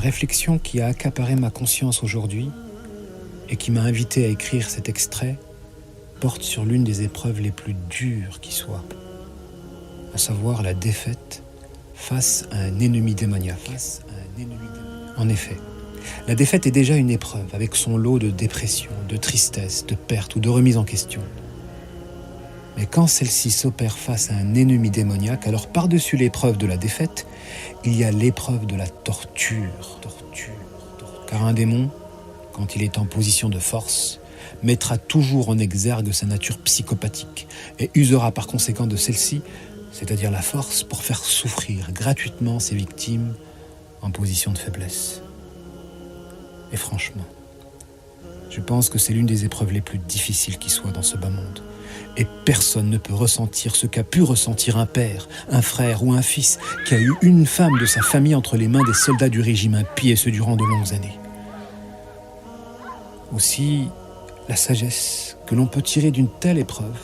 réflexion qui a accaparé ma conscience aujourd'hui et qui m'a invité à écrire cet extrait porte sur l'une des épreuves les plus dures qui soient, à savoir la défaite face à un ennemi démoniaque. En effet, la défaite est déjà une épreuve avec son lot de dépression, de tristesse, de perte ou de remise en question. Mais quand celle-ci s'opère face à un ennemi démoniaque, alors par-dessus l'épreuve de la défaite, il y a l'épreuve de la torture. Car un démon, quand il est en position de force, mettra toujours en exergue sa nature psychopathique et usera par conséquent de celle-ci, c'est-à-dire la force, pour faire souffrir gratuitement ses victimes en position de faiblesse. Et franchement, je pense que c'est l'une des épreuves les plus difficiles qui soient dans ce bas monde. Et personne ne peut ressentir ce qu'a pu ressentir un père, un frère ou un fils qui a eu une femme de sa famille entre les mains des soldats du régime impie, et ce durant de longues années. Aussi, la sagesse que l'on peut tirer d'une telle épreuve,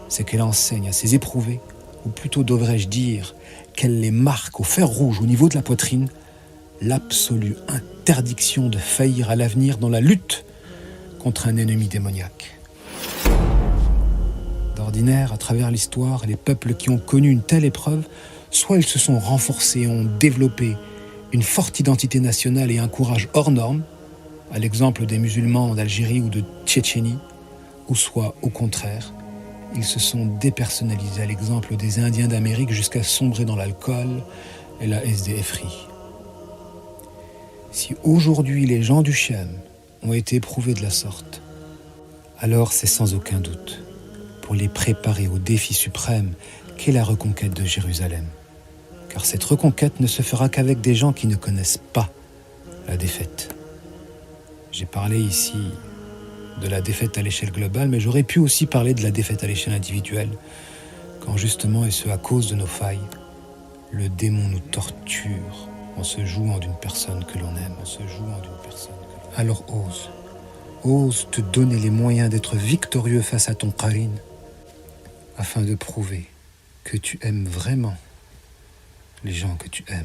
c'est qu'elle enseigne à ses éprouvés, ou plutôt devrais-je dire qu'elle les marque au fer rouge au niveau de la poitrine, l'absolue interdiction de faillir à l'avenir dans la lutte contre un ennemi démoniaque. D'ordinaire, à travers l'histoire, les peuples qui ont connu une telle épreuve, soit ils se sont renforcés, ont développé une forte identité nationale et un courage hors norme, à l'exemple des musulmans d'Algérie ou de Tchétchénie, ou soit, au contraire, ils se sont dépersonnalisés, à l'exemple des Indiens d'Amérique, jusqu'à sombrer dans l'alcool et la SDFRI. Si aujourd'hui les gens du Chem ont été éprouvés de la sorte, alors c'est sans aucun doute pour les préparer au défi suprême qu'est la reconquête de Jérusalem. Car cette reconquête ne se fera qu'avec des gens qui ne connaissent pas la défaite. J'ai parlé ici de la défaite à l'échelle globale, mais j'aurais pu aussi parler de la défaite à l'échelle individuelle, quand justement, et ce à cause de nos failles, le démon nous torture en se jouant d'une personne que l'on aime, Alors ose te donner les moyens d'être victorieux face à ton qarine, afin de prouver que tu aimes vraiment les gens que tu aimes.